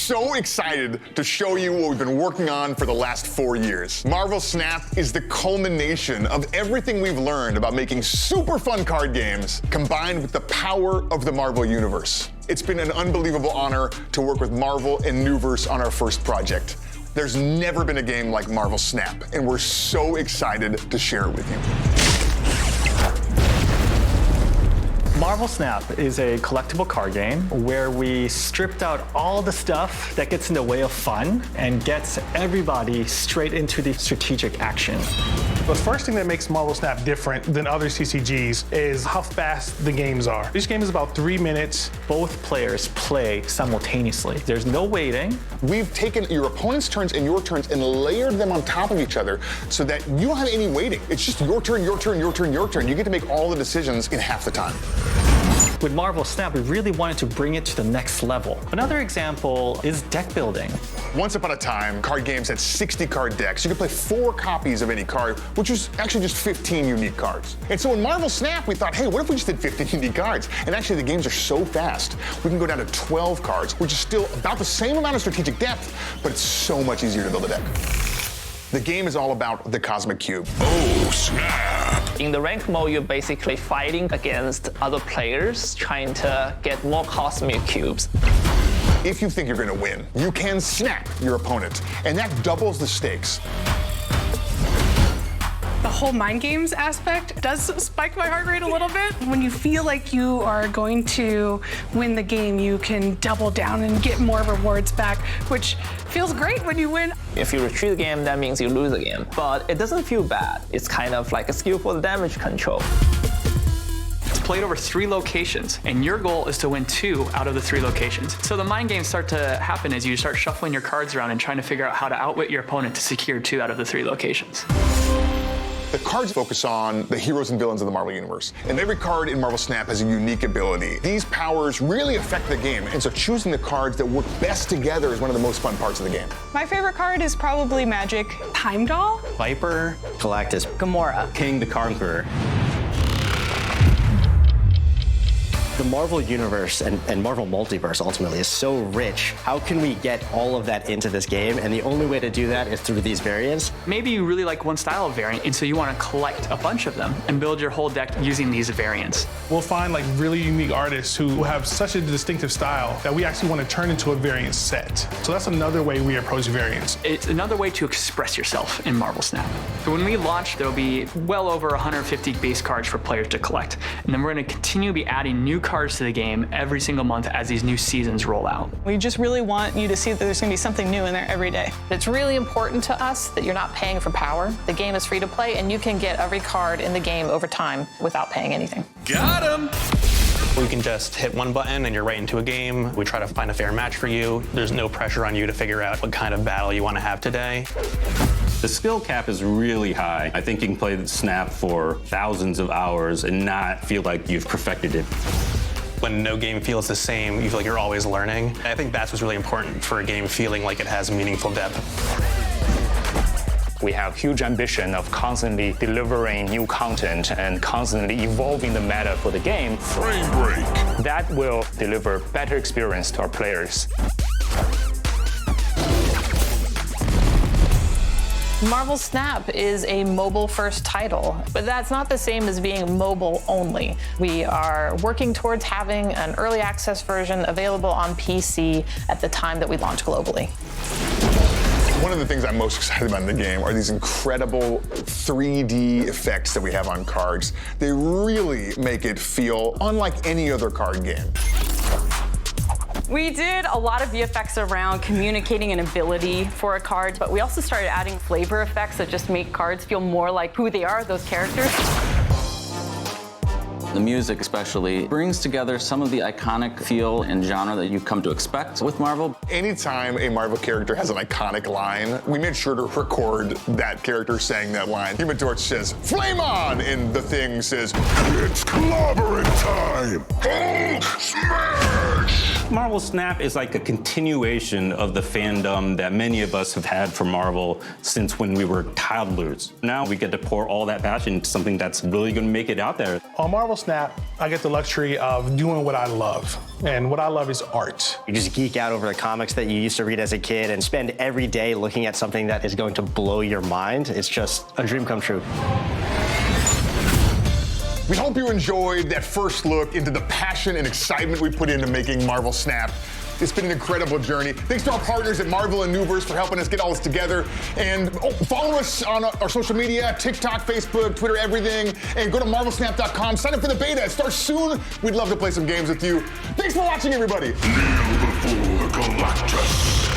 so excited to show you what we've been working on for the last 4 years. Marvel Snap is the culmination of everything we've learned about making super fun card games combined with the power of the Marvel Universe. It's been an unbelievable honor to work with Marvel and Newverse on our first project. There's never been a game like Marvel Snap, and we're so excited to share it with you. Marvel Snap is a collectible card game where we stripped out all the stuff that gets in the way of fun and gets everybody straight into the strategic action. The first thing that makes Marvel Snap different than other CCGs is how fast the games are. Each game is about 3 minutes. Both players play simultaneously. There's no waiting. We've taken your opponent's turns and your turns and layered them on top of each other so that you don't have any waiting. It's just your turn, your turn, your turn, your turn. You get to make all the decisions in half the time. With Marvel Snap, we really wanted to bring it to the next level. Another example is deck building. Once upon a time, card games had 60 card decks. You could play 4 copies of any card, which was actually just 15 unique cards. And so in Marvel Snap, we thought, hey, what if we just did 15 unique cards? And actually, the games are so fast, we can go down to 12 cards, which is still about the same amount of strategic depth, but it's so much easier to build a deck. The game is all about the Cosmic Cube. Oh, snap! In the rank mode, you're basically fighting against other players, trying to get more Cosmic Cubes. If you think you're gonna win, you can snap your opponent, and that doubles the stakes. The whole mind games aspect does spike my heart rate a little bit. When you feel like you are going to win the game, you can double down and get more rewards back, which feels great when you win. If you retreat the game, that means you lose the game. But it doesn't feel bad. It's kind of like a skillful damage control. It's played over 3 locations, and your goal is to win 2 out of the 3 locations. So the mind games start to happen as you start shuffling your cards around and trying to figure out how to outwit your opponent to secure 2 out of the 3 locations. The cards focus on the heroes and villains of the Marvel Universe. And every card in Marvel Snap has a unique ability. These powers really affect the game, and so choosing the cards that work best together is one of the most fun parts of the game. My favorite card is probably Magic. Heimdall? Viper, Galactus, Gamora. King the Conqueror. The Marvel Universe and Marvel Multiverse ultimately is so rich. How can we get all of that into this game? And the only way to do that is through these variants. Maybe you really like one style of variant, and so you want to collect a bunch of them and build your whole deck using these variants. We'll find like really unique artists who have such a distinctive style that we actually want to turn into a variant set. So that's another way we approach variants. It's another way to express yourself in Marvel Snap. So when we launch, there'll be well over 150 base cards for players to collect. And then we're going to continue to be adding new cards to the game every single month as these new seasons roll out. We just really want you to see that there's going to be something new in there every day. It's really important to us that you're not paying for power. The game is free to play, and you can get every card in the game over time without paying anything. Got him! You can just hit one button and you're right into a game. We try to find a fair match for you. There's no pressure on you to figure out what kind of battle you want to have today. The skill cap is really high. I think you can play the Snap for thousands of hours and not feel like you've perfected it. When no game feels the same, you feel like you're always learning. I think that's what's really important for a game feeling like it has meaningful depth. We have huge ambition of constantly delivering new content and constantly evolving the meta for the game. Frame break. That will deliver better experience to our players. Marvel Snap is a mobile-first title, but that's not the same as being mobile only. We are working towards having an early access version available on PC at the time that we launch globally. One of the things I'm most excited about in the game are these incredible 3D effects that we have on cards. They really make it feel unlike any other card game. We did a lot of VFX around communicating an ability for a card, but we also started adding flavor effects that just make cards feel more like who they are, those characters. The music especially brings together some of the iconic feel and genre that you've come to expect with Marvel. Anytime a Marvel character has an iconic line, we made sure to record that character saying that line. Human Torch says, "Flame on!" and the Thing says, "It's clobbering time! Hulk smash!" Marvel Snap is like a continuation of the fandom that many of us have had for Marvel since when we were toddlers. Now we get to pour all that passion into something that's really going to make it out there. On Marvel Snap, I get the luxury of doing what I love. And what I love is art. You just geek out over the comics that you used to read as a kid and spend every day looking at something that is going to blow your mind. It's just a dream come true. We hope you enjoyed that first look into the passion and excitement we put into making Marvel Snap. It's been an incredible journey. Thanks to our partners at Marvel and Newverse for helping us get all this together. And follow us on our social media, TikTok, Facebook, Twitter, everything. And go to marvelsnap.com. Sign up for the beta. It starts soon. We'd love to play some games with you. Thanks for watching, everybody. Kneel before Galactus.